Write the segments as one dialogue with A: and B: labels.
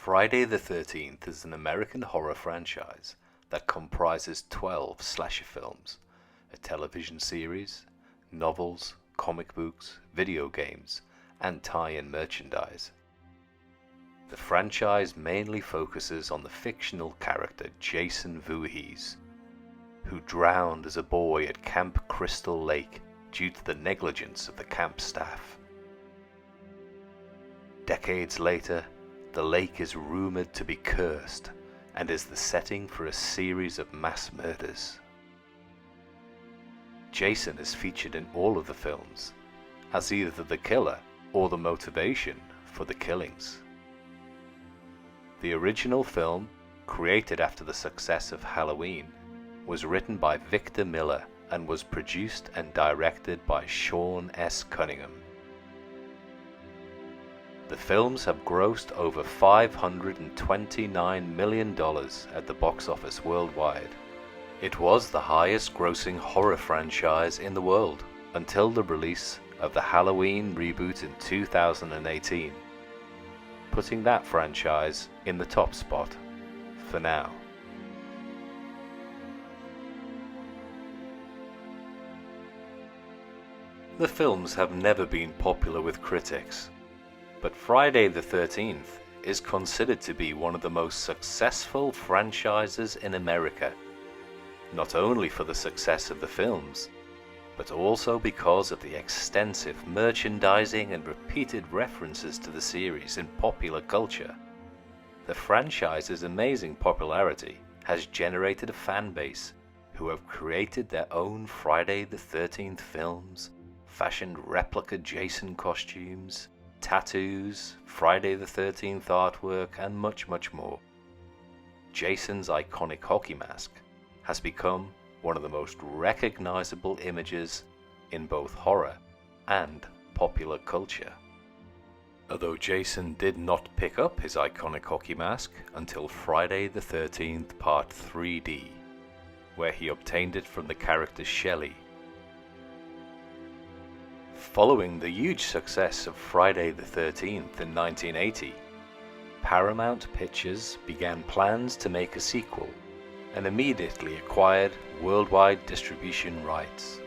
A: Friday the 13th is an American horror franchise that comprises 12 slasher films, a television series, novels, comic books, video games, and tie-in merchandise. The franchise mainly focuses on the fictional character Jason Voorhees, who drowned as a boy at Camp Crystal Lake due to the negligence of the camp staff. Decades later, the lake is rumored to be cursed and is the setting for a series of mass murders. Jason is featured in all of the films as either the killer or the motivation for the killings. The original film, created after the success of Halloween, was written by Victor Miller and was produced and directed by Sean S. Cunningham. The films have grossed over $529 million at the box office worldwide. It was the highest grossing horror franchise in the world until the release of the Halloween reboot in 2018, putting that franchise in the top spot for now. The films have never been popular with critics, but Friday the 13th is considered to be one of the most successful franchises in America, not only for the success of the films, but also because of the extensive merchandising and repeated references to the series in popular culture. The franchise's amazing popularity has generated a fan base who have created their own Friday the 13th films, fashioned replica Jason costumes, tattoos, Friday the 13th artwork, and much more. Jason's iconic hockey mask has become one of the most recognizable images in both horror and popular culture. Although Jason did not pick up his iconic hockey mask until Friday the 13th Part 3D, where he obtained it from the character Shelley. Following the huge success of Friday the 13th in 1980, Paramount Pictures began plans to make a sequel and immediately acquired worldwide distribution rights.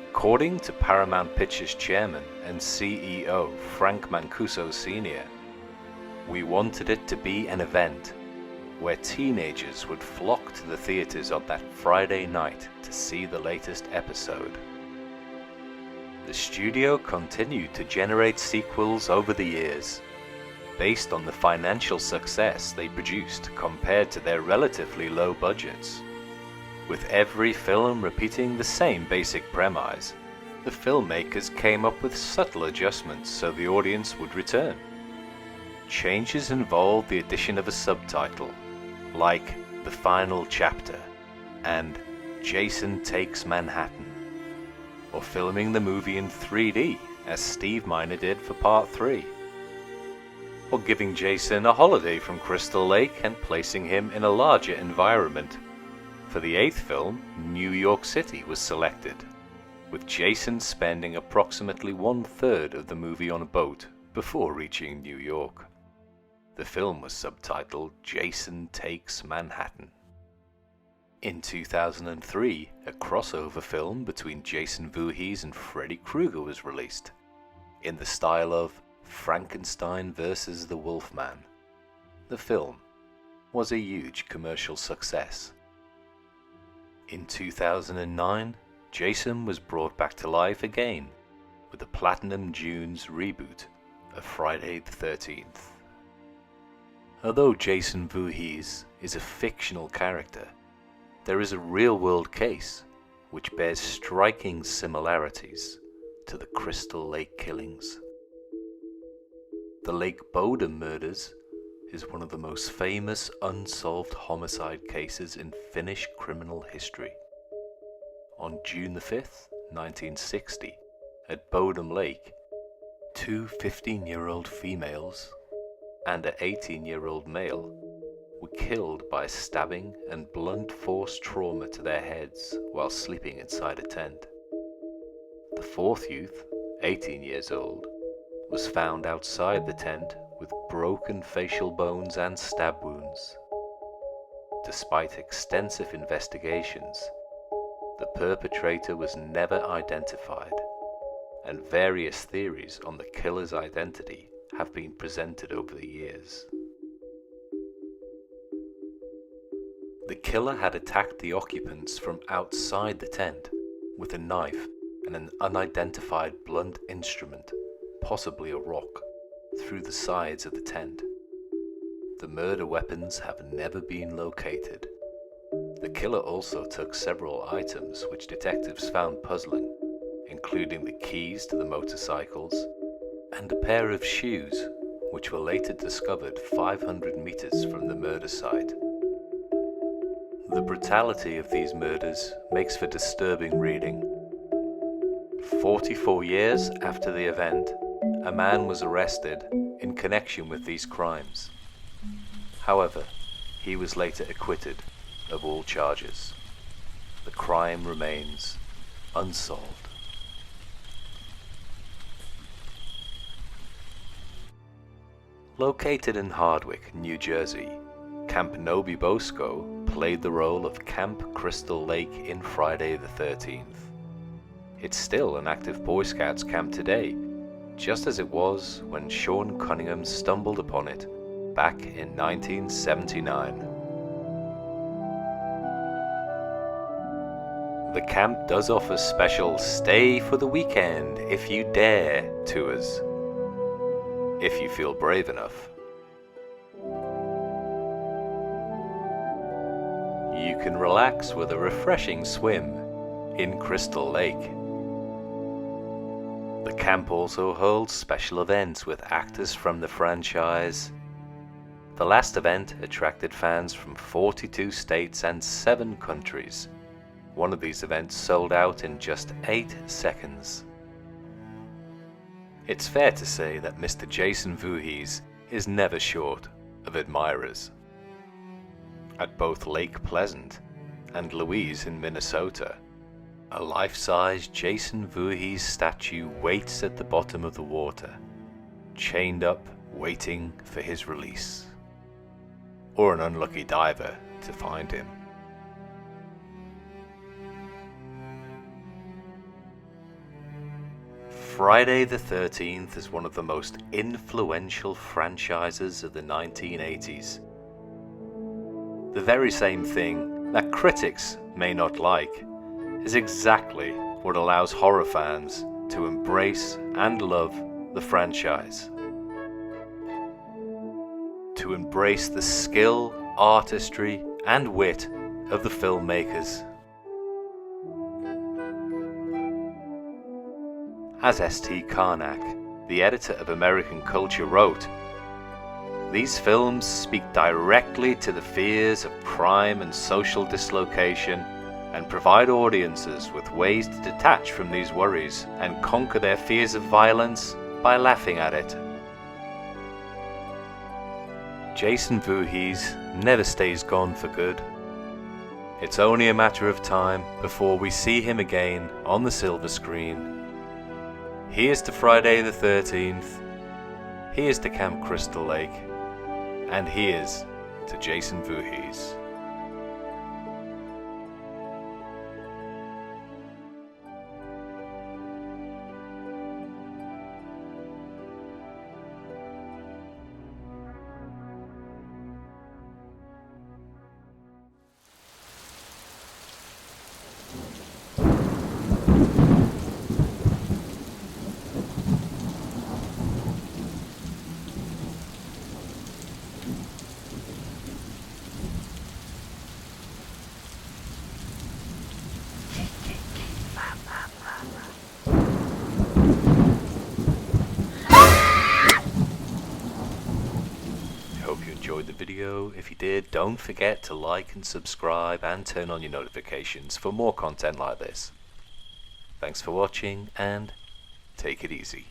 A: According to Paramount Pictures chairman and CEO Frank Mancuso Sr., "We wanted it to be an event where teenagers would flock to the theaters on that Friday night to see the latest episode." The studio continued to generate sequels over the years, based on the financial success they produced compared to their relatively low budgets. With every film repeating the same basic premise, the filmmakers came up with subtle adjustments so the audience would return. Changes involved the addition of a subtitle, like "The Final Chapter" and "Jason Takes Manhattan," or filming the movie in 3D, as Steve Miner did for Part 3, or giving Jason a holiday from Crystal Lake and placing him in a larger environment. For the 8th film, New York City was selected, with Jason spending approximately 1/3 of the movie on a boat before reaching New York. The film was subtitled "Jason Takes Manhattan." In 2003, a crossover film between Jason Voorhees and Freddy Krueger was released, in the style of Frankenstein vs. the Wolfman. The film was a huge commercial success. In 2009, Jason was brought back to life again with the Platinum Dunes reboot of Friday the 13th. Although Jason Voorhees is a fictional character, there is a real-world case which bears striking similarities to the Crystal Lake killings. The Lake Bodom murders is one of the most famous unsolved homicide cases in Finnish criminal history. On June 5th, 1960, at Bodom Lake, 2 15-year-old females and an 18-year-old male were killed by stabbing and blunt force trauma to their heads while sleeping inside a tent. The 4th youth, 18 years old, was found outside the tent with broken facial bones and stab wounds. Despite extensive investigations, the perpetrator was never identified, and various theories on the killer's identity have been presented over the years. The killer had attacked the occupants from outside the tent with a knife and an unidentified blunt instrument, possibly a rock, through the sides of the tent. The murder weapons have never been located. The killer also took several items which detectives found puzzling, including the keys to the motorcycles and a pair of shoes which were later discovered 500 meters from the murder site. The brutality of these murders makes for disturbing reading. 44 years after the event, a man was arrested in connection with these crimes. However, he was later acquitted of all charges. The crime remains unsolved. Located in Hardwick, New Jersey, Camp Nobi Bosco played the role of Camp Crystal Lake in Friday the 13th. It's still an active Boy Scouts camp today, just as it was when Sean Cunningham stumbled upon it back in 1979. The camp does offer special stay for the weekend if you dare tours, if you feel brave enough. You can relax with a refreshing swim in Crystal Lake. The camp also holds special events with actors from the franchise. The last event attracted fans from 42 states and 7 countries. One of these events sold out in just 8 seconds. It's fair to say that Mr. Jason VOORHEES is never short of admirers. At both Lake Pleasant and Louise in Minnesota, a life-size Jason VOORHEES statue waits at the bottom of the water, chained up, waiting for his release, or an unlucky diver to find him. Friday the 13th is one of the most influential franchises of the 1980s. The very same thing that critics may not like is exactly what allows horror fans to embrace and love the franchise. To embrace the skill, artistry, and wit of the filmmakers. As S.T. Karnak, the editor of American Culture, wrote, "These films speak directly to the fears of crime and social dislocation and provide audiences with ways to detach from these worries and conquer their fears of violence by laughing at it." Jason VOORHEES never stays gone for good. It's only a matter of time before we see him again on the silver screen. Here's to Friday the 13th, here's to Camp Crystal Lake, and here's to Jason VOORHEES. Enjoyed the video. If you did, don't forget to like and subscribe and turn on your notifications for more content like this. Thanks for watching and take it easy.